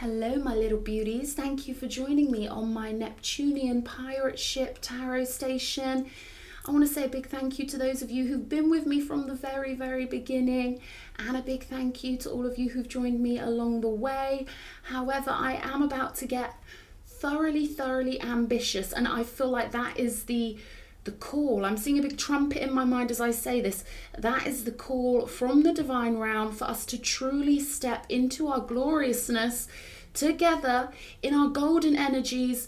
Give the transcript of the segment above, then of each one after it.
Hello, my little beauties. Thank you for joining me on my Neptunian pirate ship tarot station. I want to say a big thank you to those of you who've been with me from the very, very beginning, and a big thank you to all of you who've joined me along the way. However, I am about to get thoroughly ambitious, and I feel like that is the call. I'm seeing a big trumpet in my mind as I say this. That is the call from the divine realm for us to truly step into our gloriousness together in our golden energies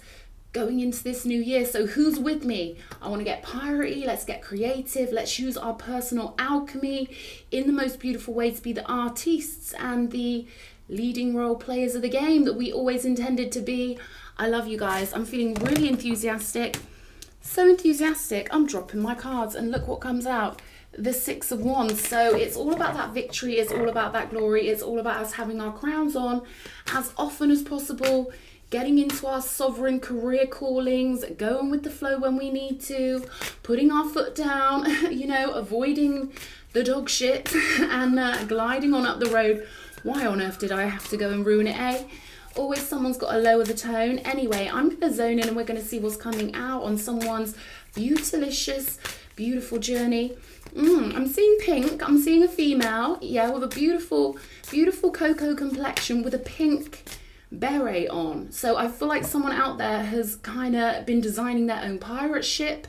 going into this new year. So who's with me? I want to get piratey, let's get creative, let's use our personal alchemy in the most beautiful way to be the artists and the leading role players of the game that we always intended to be. I love you guys. I'm feeling really enthusiastic. So enthusiastic, I'm dropping my cards and look what comes out. The Six of Wands. So it's all about that victory, it's all about that glory, it's all about us having our crowns on as often as possible, getting into our sovereign career callings, going with the flow when we need to, putting our foot down, avoiding the dog shit and gliding on up the road. Why on earth did I have to go and ruin it, eh? Always someone's got to lower the tone. Anyway, I'm going to zone in and we're going to see what's coming out on someone's beautiful journey. I'm seeing pink. I'm seeing a female, with a beautiful cocoa complexion with a pink beret on. So I feel like someone out there has kind of been designing their own pirate ship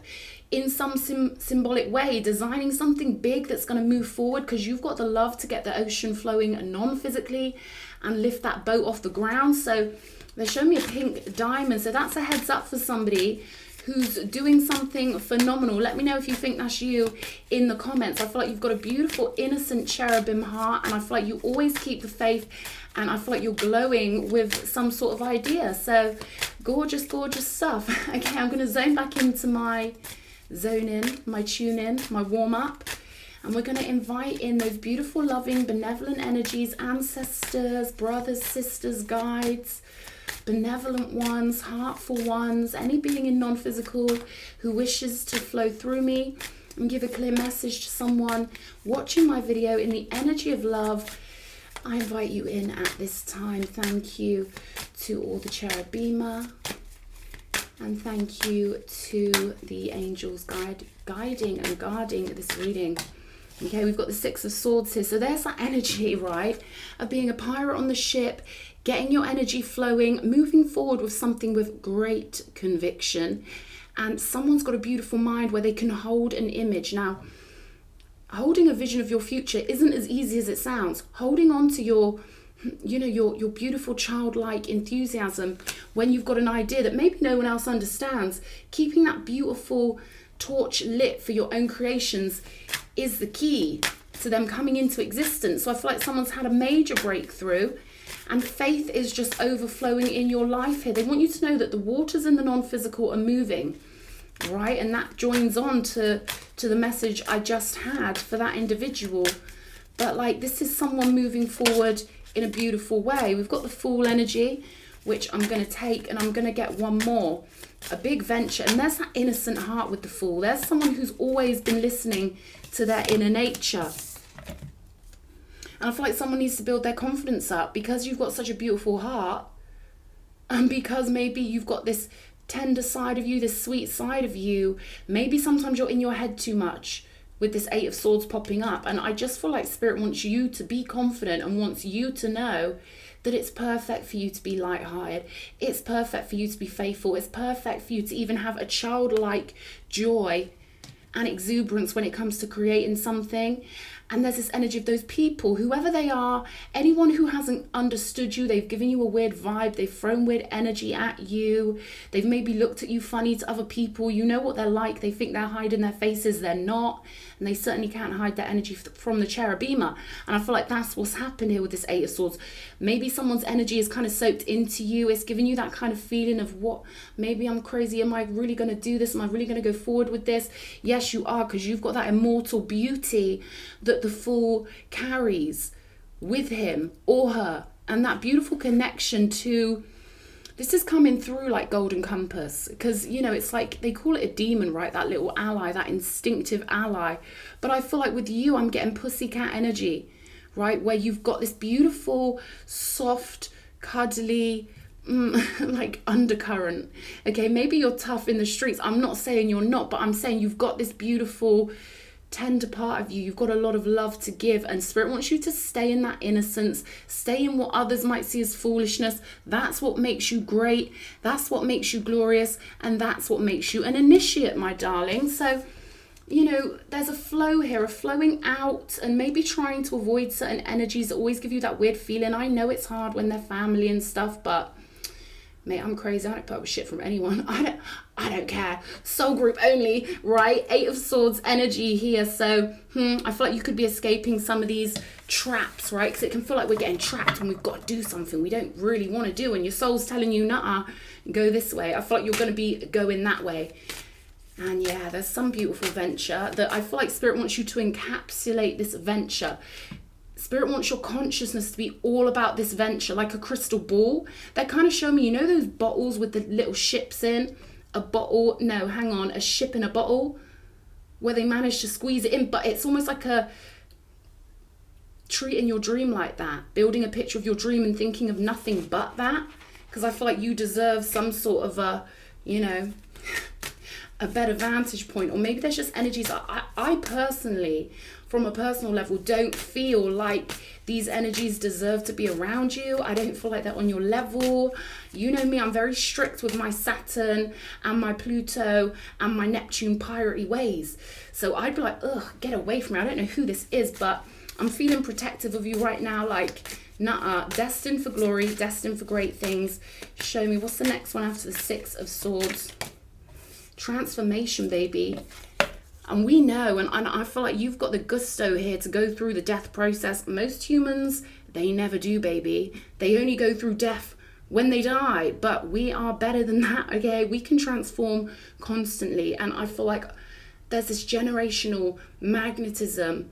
in some symbolic way, designing something big that's going to move forward, because you've got the love to get the ocean flowing non-physically and lift that boat off the ground. So they show me a pink diamond, so that's a heads up for somebody who's doing something phenomenal. Let me know if you think that's you in the comments. I feel like you've got a beautiful innocent cherubim heart, and I feel like you always keep the faith, and I feel like you're glowing with some sort of idea. So gorgeous stuff. Okay, I'm going to zone back into my zone in, my tune in, my warm up. And we're going to invite in those beautiful, loving, benevolent energies, ancestors, brothers, sisters, guides, benevolent ones, heartful ones, any being in non-physical who wishes to flow through me and give a clear message to someone watching my video in the energy of love. I invite you in at this time. Thank you to all the cherubima. And thank you to the angels guiding and guarding this reading. Okay, we've got the Six of Swords here. So there's that energy, right, of being a pirate on the ship, getting your energy flowing, moving forward with something with great conviction. And someone's got a beautiful mind where they can hold an image. Now, holding a vision of your future isn't as easy as it sounds. Holding on to your beautiful childlike enthusiasm when you've got an idea that maybe no one else understands, keeping that beautiful torch lit for your own creations is the key to them coming into existence. So I feel like someone's had a major breakthrough and faith is just overflowing in your life here. They want you to know that the waters in the non-physical are moving, right? And that joins on to the message I just had for that individual. But like, this is someone moving forward in a beautiful way. We've got the Fool energy, which I'm going to take, and I'm going to get one more. A big venture. And there's that innocent heart with the Fool. There's someone who's always been listening to their inner nature. And I feel like someone needs to build their confidence up because you've got such a beautiful heart, and because maybe you've got this tender side of you, this sweet side of you. Maybe sometimes you're in your head too much with this Eight of Swords popping up. And I just feel like Spirit wants you to be confident and wants you to know that it's perfect for you to be lighthearted. It's perfect for you to be faithful. It's perfect for you to even have a childlike joy and exuberance when it comes to creating something. And there's this energy of those people, whoever they are, anyone who hasn't understood you, they've given you a weird vibe, they've thrown weird energy at you, they've maybe looked at you funny to other people. You know what they're like. They think they're hiding their faces, they're not. And they certainly can't hide that energy from the cherubima. And I feel like that's what's happened here with this Eight of Swords. Maybe someone's energy is kind of soaked into you. It's giving you that kind of feeling of, what, maybe I'm crazy. Am I really going to do this? Am I really going to go forward with this? Yes, you are, because you've got that immortal beauty that the Fool carries with him or her. And that beautiful connection to, this is coming through like golden compass, because it's like they call it a demon, right? That little ally, that instinctive ally. But I feel like with you, I'm getting pussycat energy, right? Where you've got this beautiful, soft, cuddly, like undercurrent. Okay, maybe you're tough in the streets. I'm not saying you're not, but I'm saying you've got this beautiful, tender part of you. You've got a lot of love to give, and Spirit wants you to stay in that innocence, stay in what others might see as foolishness. That's what makes you great, that's what makes you glorious, and that's what makes you an initiate, my darling. So, you know, there's a flow here, a flowing out, and maybe trying to avoid certain energies that always give you that weird feeling. I know it's hard when they're family and stuff, but mate, I'm crazy. I don't put up with shit from anyone. I don't care. Soul group only, right? 8 of Swords energy here. So, I feel like you could be escaping some of these traps, right? Because it can feel like we're getting trapped and we've got to do something we don't really want to do. And your soul's telling you, nah, go this way. I feel like you're going to be going that way. And yeah, there's some beautiful venture that I feel like Spirit wants you to encapsulate this venture. Spirit wants your consciousness to be all about this venture, like a crystal ball. They're kind of showing me, you know those bottles with the little ships in? A ship in a bottle, where they manage to squeeze it in, but it's almost like a treating your dream like that, building a picture of your dream and thinking of nothing but that, because I feel like you deserve some sort of a better vantage point. Or maybe there's just energies. I personally, from a personal level, don't feel like these energies deserve to be around you. I don't feel like they're on your level. You know me, I'm very strict with my Saturn and my Pluto and my Neptune piratey ways. So I'd be like, ugh, get away from me. I don't know who this is, but I'm feeling protective of you right now. Like, nah, destined for glory, destined for great things. Show me, what's the next one after the 6 of Swords? Transformation, baby. And we know, and I feel like you've got the gusto here to go through the death process. Most humans, they never do, baby. They only go through death when they die. But we are better than that, okay? We can transform constantly. And I feel like there's this generational magnetism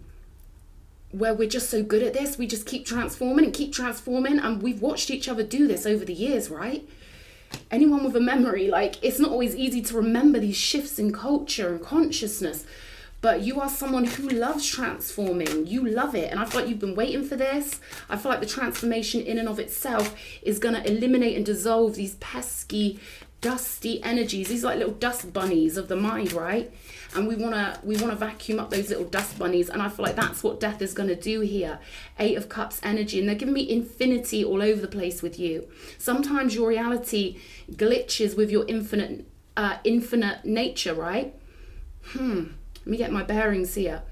where we're just so good at this. We just keep transforming and keep transforming. And we've watched each other do this over the years, right? Anyone with a memory, like, it's not always easy to remember these shifts in culture and consciousness, but you are someone who loves transforming. You love it, and I feel like you've been waiting for this. I feel like the transformation in and of itself is going to eliminate and dissolve these pesky, dusty energies. These are like little dust bunnies of the mind, right? And we want to vacuum up those little dust bunnies, and I feel like that's what death is going to do here. 8 of Cups energy, and they're giving me infinity all over the place with you. Sometimes your reality glitches with your infinite nature, right? Let me get my bearings here.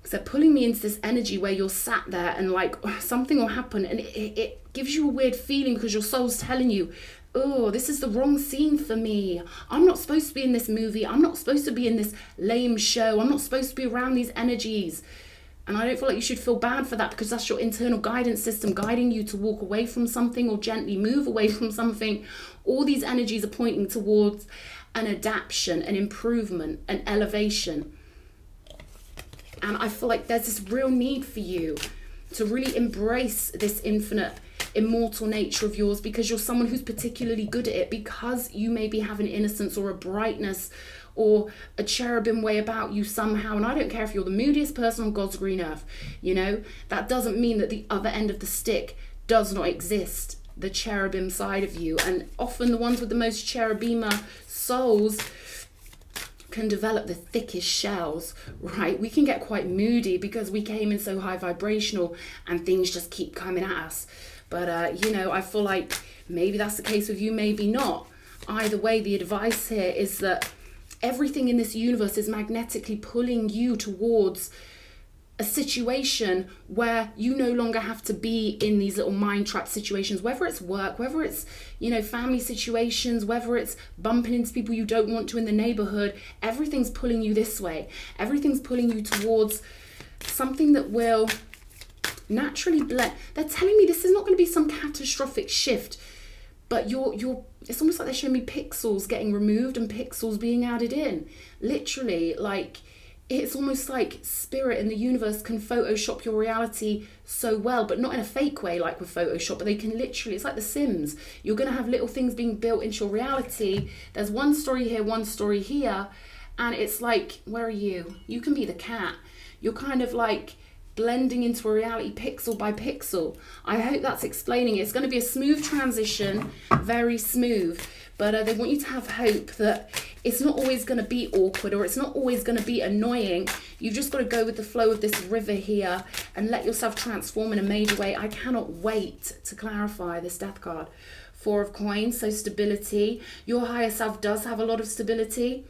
So they're pulling me into this energy where you're sat there and like something will happen, and it gives you a weird feeling because your soul's telling you, oh, this is the wrong scene for me. I'm not supposed to be in this movie. I'm not supposed to be in this lame show. I'm not supposed to be around these energies. And I don't feel like you should feel bad for that, because that's your internal guidance system guiding you to walk away from something or gently move away from something. All these energies are pointing towards an adaptation, an improvement, an elevation. And I feel like there's this real need for you to really embrace this infinite, immortal nature of yours, because you're someone who's particularly good at it, because you maybe have an innocence or a brightness or a cherubim way about you somehow. And I don't care if you're the moodiest person on God's green earth, you know, that doesn't mean that the other end of the stick does not exist, the cherubim side of you. And often the ones with the most cherubima souls can develop the thickest shells, right? We can get quite moody because we came in so high vibrational and things just keep coming at us. But, you know, I feel like maybe that's the case with you, maybe not. Either way, the advice here is that everything in this universe is magnetically pulling you towards a situation where you no longer have to be in these little mind trap situations, whether it's work, whether it's, you know, family situations, whether it's bumping into people you don't want to in the neighborhood. Everything's pulling you this way. Everything's pulling you towards something that will naturally blend. They're telling me this is not going to be some catastrophic shift, but it's almost like they're showing me pixels getting removed and pixels being added in. Literally, like, it's almost like spirit and the universe can Photoshop your reality so well, but not in a fake way like with Photoshop, but they can literally, it's like The Sims. You're going to have little things being built into your reality. There's one story here, one story here, and it's like, where are you? You can be the cat. You're kind of like blending into a reality pixel by pixel. I hope that's explaining it. It's going to be a smooth transition, very smooth. But they want you to have hope that it's not always going to be awkward, or it's not always going to be annoying. You've just got to go with the flow of this river here and let yourself transform in a major way. I cannot wait to clarify this death card. 4 of coins, so stability. Your higher self does have a lot of stability,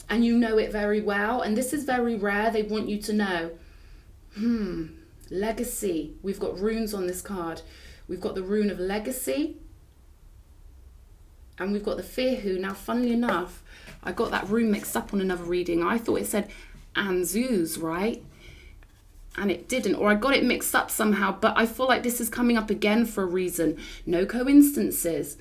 and you know it very well. And this is very rare. They want you to know. Legacy. We've got runes on this card. We've got the rune of legacy. And we've got the Fearhu. Now, funnily enough, I got that rune mixed up on another reading. I thought it said Anzuz, right? And it didn't. Or I got it mixed up somehow. But I feel like this is coming up again for a reason. No coincidences.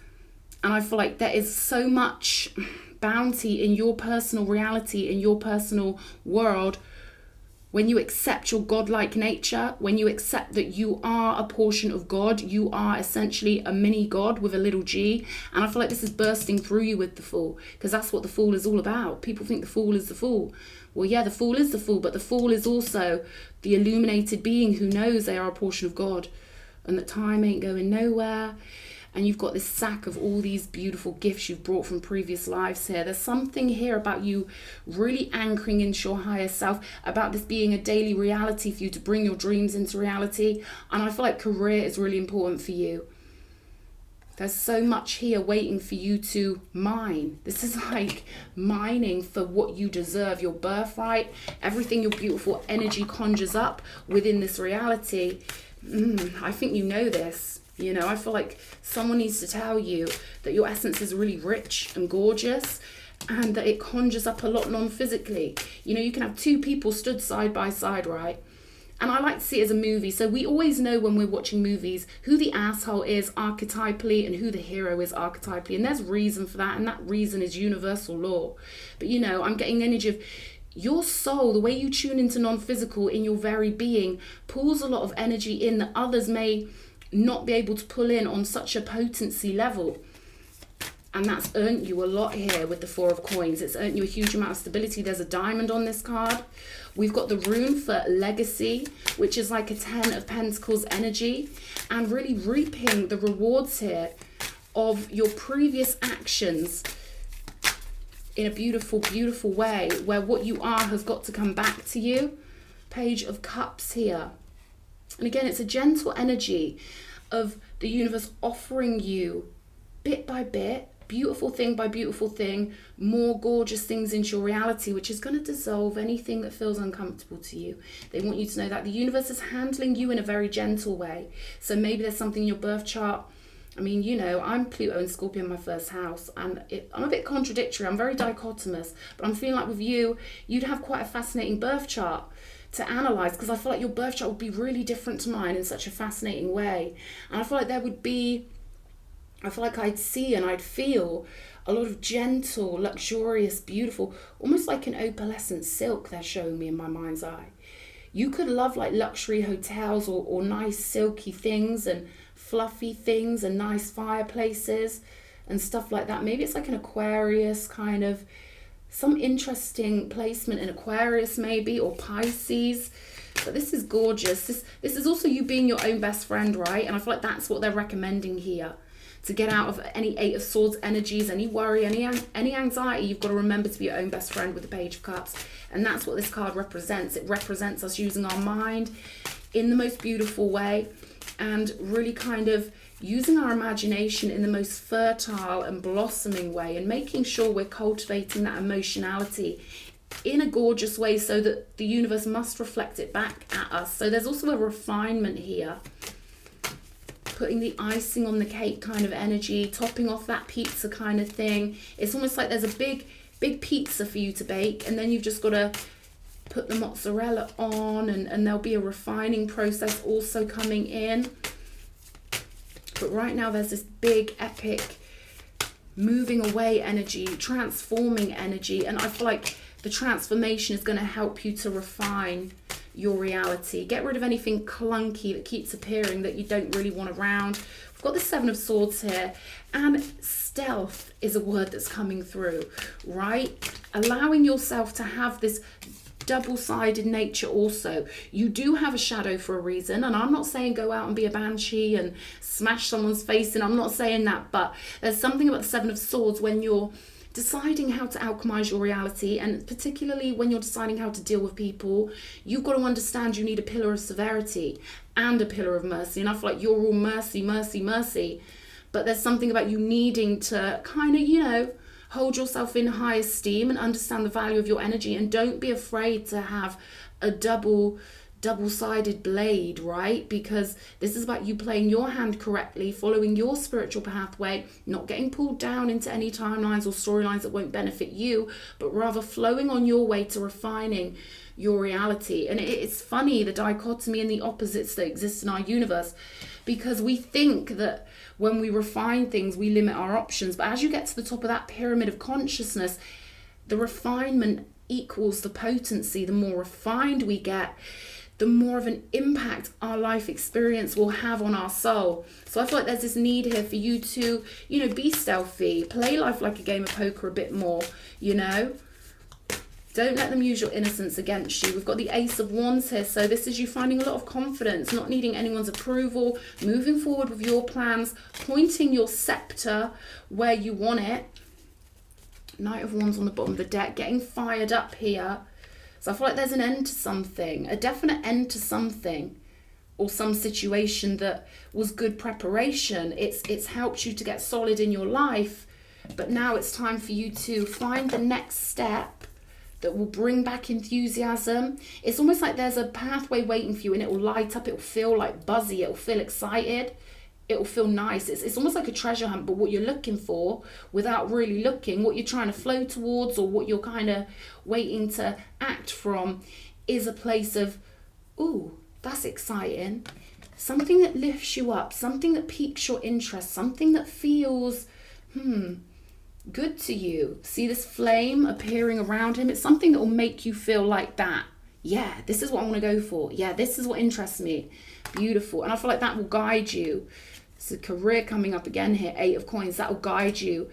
And I feel like there is so much bounty in your personal reality, in your personal world, when you accept your godlike nature, when you accept that you are a portion of God, you are essentially a mini God with a little g. And I feel like this is bursting through you with the Fool, because that's what the Fool is all about. People think the Fool is the Fool. Well, yeah, the Fool is the Fool, but the Fool is also the illuminated being who knows they are a portion of God and that time ain't going nowhere. And you've got this sack of all these beautiful gifts you've brought from previous lives here. There's something here about you really anchoring into your higher self, about this being a daily reality for you to bring your dreams into reality. And I feel like career is really important for you. There's so much here waiting for you to mine. This is like mining for what you deserve, your birthright, everything your beautiful energy conjures up within this reality. I think you know this. You know, I feel like someone needs to tell you that your essence is really rich and gorgeous, and that it conjures up a lot non-physically. You know, you can have 2 people stood side by side, right? And I like to see it as a movie. So we always know when we're watching movies who the asshole is archetypally and who the hero is archetypally. And there's reason for that. And that reason is universal law. But, you know, I'm getting the energy of your soul, the way you tune into non-physical in your very being, pulls a lot of energy in that others may not be able to pull in on such a potency level. And that's earned you a lot here with the 4 of coins. It's earned you a huge amount of stability. There's a diamond on this card. We've got the rune for legacy, which is like a 10 of pentacles energy, and really reaping the rewards here of your previous actions in a beautiful, beautiful way, where what you are has got to come back to you. Page of Cups here. And again, it's a gentle energy of the universe offering you bit by bit, beautiful thing by beautiful thing, more gorgeous things into your reality, which is going to dissolve anything that feels uncomfortable to you. They want you to know that the universe is handling you in a very gentle way. So maybe there's something in your birth chart. I mean, you know, I'm Pluto and Scorpio in my first house, and I'm a bit contradictory. I'm very dichotomous, but I'm feeling like with you, you'd have quite a fascinating birth chart to analyze, because I feel like your birth chart would be really different to mine in such a fascinating way. And I feel like there would be, I feel like I'd see and I'd feel a lot of gentle, luxurious, beautiful, almost like an opalescent silk they're showing me in my mind's eye. You could love like luxury hotels or nice silky things and fluffy things and nice fireplaces and stuff like that. Maybe it's like an Aquarius kind of, some interesting placement in Aquarius maybe, or Pisces. But this is gorgeous. This is also you being your own best friend, right? And I feel like that's what they're recommending here. To get out of any 8 of Swords energies, any worry, any anxiety, you've got to remember to be your own best friend with the Page of Cups. And that's what this card represents. It represents us using our mind in the most beautiful way, and really kind of using our imagination in the most fertile and blossoming way, and making sure we're cultivating that emotionality in a gorgeous way so that the universe must reflect it back at us. So there's also a refinement here. Putting the icing on the cake kind of energy, topping off that pizza kind of thing. It's almost like there's a big pizza for you to bake, and then you've just got to put the mozzarella on, and there'll be a refining process also coming in. But right now there's this big, epic, moving away energy, transforming energy, and I feel like the transformation is going to help you to refine your reality. Get rid of anything clunky that keeps appearing that you don't really want around. We've got the 7 of Swords here, and stealth is a word that's coming through, right? Allowing yourself to have this double-sided nature also. You do have a shadow for a reason, and I'm not saying go out and be a banshee and smash someone's face in. I'm not saying that, but there's something about the Seven of Swords when you're deciding how to alchemize your reality, and particularly when you're deciding how to deal with people, you've got to understand you need a pillar of severity and a pillar of mercy. And I feel like you're all mercy, mercy, mercy, but there's something about you needing to kind of, you know, hold yourself in high esteem and understand the value of your energy, and don't be afraid to have a double-sided blade, right? Because this is about you playing your hand correctly, following your spiritual pathway, not getting pulled down into any timelines or storylines that won't benefit you, but rather flowing on your way to refining your reality. And it's funny, the dichotomy and the opposites that exist in our universe, because we think that when we refine things, we limit our options. But as you get to the top of that pyramid of consciousness, the refinement equals the potency. The more refined we get, the more of an impact our life experience will have on our soul. So I feel like there's this need here for you to, you know, be stealthy, play life like a game of poker a bit more, you know. Don't let them use your innocence against you. We've got the Ace of Wands here. So this is you finding a lot of confidence, not needing anyone's approval, moving forward with your plans, pointing your scepter where you want it. Knight of Wands on the bottom of the deck, getting fired up here. So I feel like there's an end to something, a definite end to something, or some situation that was good preparation. It's helped you to get solid in your life, but now it's time for you to find the next step that will bring back enthusiasm. It's almost like there's a pathway waiting for you, and it will light up, it will feel like buzzy, it will feel excited, it will feel nice. It's almost like a treasure hunt, but what you're looking for without really looking, what you're trying to flow towards, or what you're kind of waiting to act from, is a place of, ooh, that's exciting. Something that lifts you up, something that piques your interest, something that feels, good to you. See this flame appearing around him? It's something that will make you feel like that. Yeah, this is what I want to go for. Yeah, this is what interests me. Beautiful. And I feel like that will guide you. It's a career coming up again here. 8 of Coins. That will guide you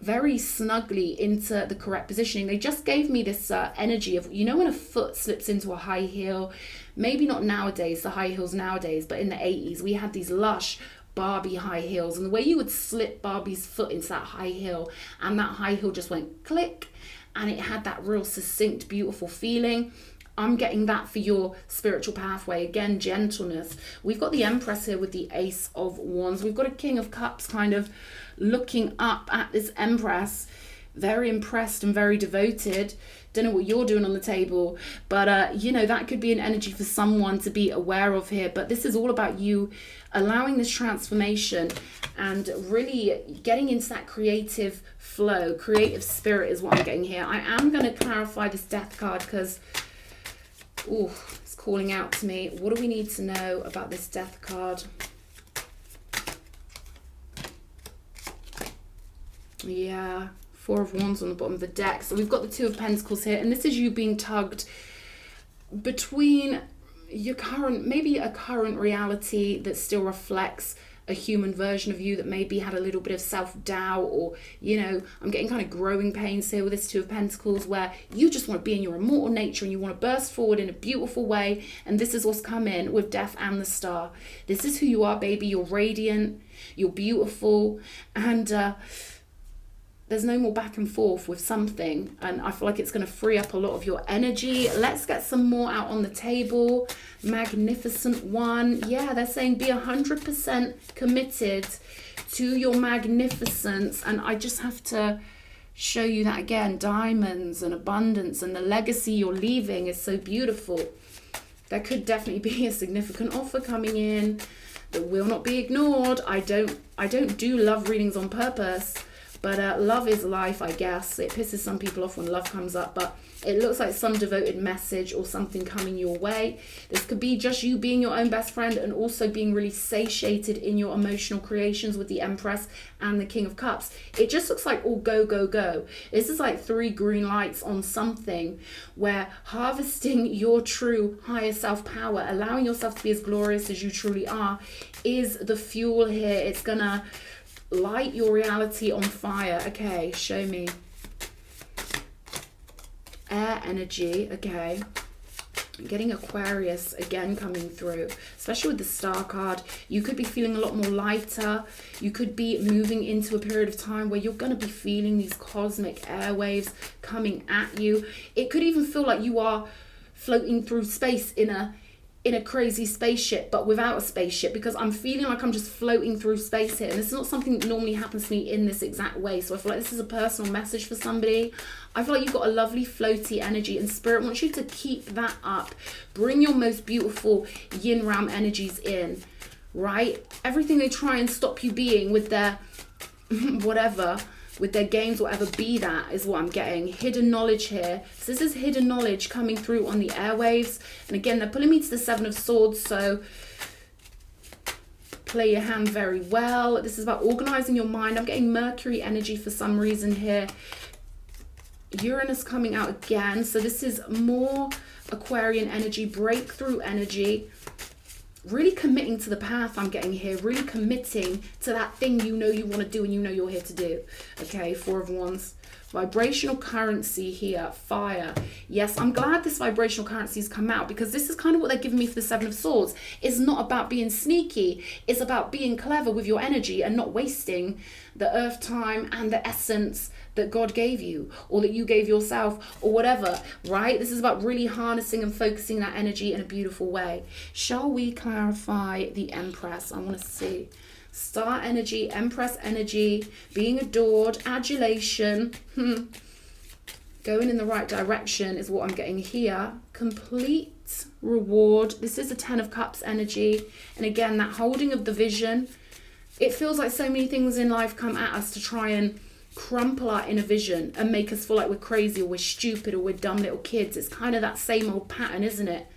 very snugly into the correct positioning. They just gave me this energy of, you know, when a foot slips into a high heel, maybe not nowadays, the high heels nowadays, but in the 80s, we had these lush Barbie high heels, and the way you would slip Barbie's foot into that high heel, and that high heel just went click, and it had that real succinct, beautiful feeling. I'm getting that for your spiritual pathway. Again, gentleness. We've got the Empress here with the Ace of Wands. We've got a King of Cups kind of looking up at this Empress, very impressed and very devoted. Don't know what you're doing on the table, but you know, that could be an energy for someone to be aware of here. But this is all about you allowing this transformation and really getting into that creative flow. Creative spirit is what I'm getting here. I am going to clarify this Death card because it's calling out to me. What do we need to know about this Death card? Yeah, 4 of Wands on the bottom of the deck. So we've got the 2 of Pentacles here, and this is you being tugged between your current, maybe a current reality that still reflects a human version of you that maybe had a little bit of self-doubt, or, you know, I'm getting kind of growing pains here with this 2 of Pentacles, where you just want to be in your immortal nature and you want to burst forward in a beautiful way. And this is what's come in with Death and the Star. This is who you are, baby. You're radiant, you're beautiful, and there's no more back and forth with something, and I feel like it's going to free up a lot of your energy. Let's get some more out on the table. Magnificent one. Yeah, they're saying be 100% committed to your magnificence, and I just have to show you that again. Diamonds and abundance, and the legacy you're leaving is so beautiful. There could definitely be a significant offer coming in that will not be ignored. I don't do love readings on purpose, but love is life, I guess. It pisses some people off when love comes up, but it looks like some devoted message or something coming your way. This could be just you being your own best friend, and also being really satiated in your emotional creations with the Empress and the King of Cups. It just looks like all go, go, go. This is like 3 green lights on something, where harvesting your true higher self power, allowing yourself to be as glorious as you truly are, is the fuel here. It's gonna light your reality on fire. Okay, show me. air energy, okay. I'm getting Aquarius again coming through, especially with the Star card. You could be feeling a lot more lighter. You could be moving into a period of time where you're going to be feeling these cosmic airwaves coming at you. It could even feel like you are floating through space in a crazy spaceship, but without a spaceship, because I'm feeling like I'm just floating through space here. And this is not something that normally happens to me in this exact way. So I feel like this is a personal message for somebody. I feel like you've got a lovely floaty energy, and Spirit wants you to keep that up. Bring your most beautiful yin realm energies in, right? Everything they try and stop you being with their whatever, with their games, whatever, be that, is what I'm getting. Hidden knowledge here. So this is hidden knowledge coming through on the airwaves. And again, they're pulling me to the Seven of Swords. So play your hand very well. This is about organizing your mind. I'm getting Mercury energy for some reason here. Uranus coming out again. So this is more Aquarian energy, breakthrough energy. Really committing to the path I'm getting here. Really committing to that thing you know you want to do and you know you're here to do. Okay, Four of Wands. Vibrational currency here. Fire. Yes, I'm glad this vibrational currency has come out, because this is kind of what they're giving me for the Seven of Swords. It's not about being sneaky. It's about being clever with your energy and not wasting the earth time and the essence that God gave you, or that you gave yourself, or whatever, right? This is about really harnessing and focusing that energy in a beautiful way. Shall we clarify the Empress? I want to see. Star energy, Empress energy, being adored, adulation, going in the right direction is what I'm getting here. Complete reward. This is a Ten of Cups energy. And again, that holding of the vision. It feels like so many things in life come at us to try and crumple our inner vision and make us feel like we're crazy or we're stupid or we're dumb little kids. It's kind of that same old pattern, isn't it?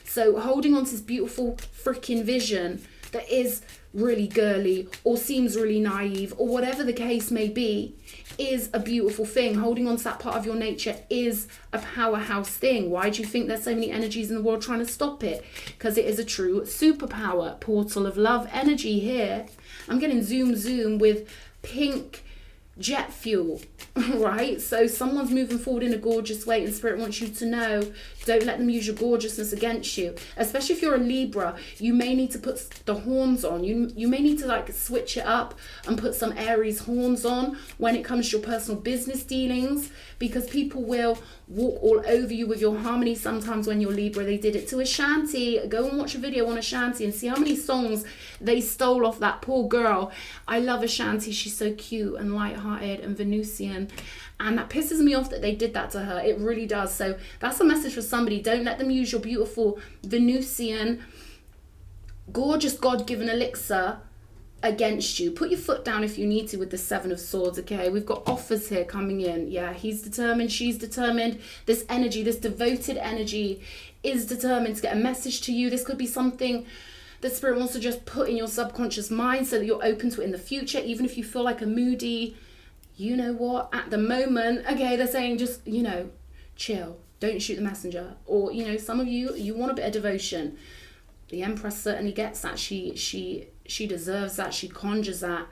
So holding on to this beautiful freaking vision that is really girly or seems really naive or whatever the case may be is a beautiful thing. Holding on to that part of your nature is a powerhouse thing. Why do you think there's so many energies in the world trying to stop it? Because it is a true superpower. Portal of love energy here. I'm getting zoom with pink jet fuel, right? So someone's moving forward in a gorgeous way, and Spirit wants you to know, don't let them use your gorgeousness against you. Especially if you're a Libra, you may need to put the horns on. You may need to like switch it up and put some Aries horns on when it comes to your personal business dealings, because people will walk all over you with your harmony. Sometimes when you're Libra, they did it to Ashanti. Go and watch a video on Ashanti and see how many songs they stole off that poor girl. I love Ashanti. She's so cute and light-hearted and Venusian, and that pisses me off that they did that to her. It really does. So that's a message for somebody. Don't let them use your beautiful Venusian, gorgeous God-given elixir against you. Put your foot down if you need to with the Seven of Swords. Okay, we've got offers here coming in. Yeah, he's determined, she's determined. This energy, this devoted energy is determined to get a message to you. This could be something that Spirit wants to just put in your subconscious mind so that you're open to it in the future. Even if you feel like a moody, you know what, at the moment, okay, they're saying just, you know, chill, don't shoot the messenger. Or, you know, some of you want a bit of devotion. The Empress certainly gets that. She deserves that. She conjures that.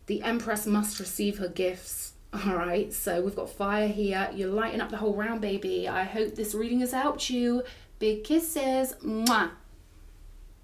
The Empress must receive her gifts. All right, so we've got fire here. You're lighting up the whole round, baby. I hope this reading has helped you. Big kisses. Mwah.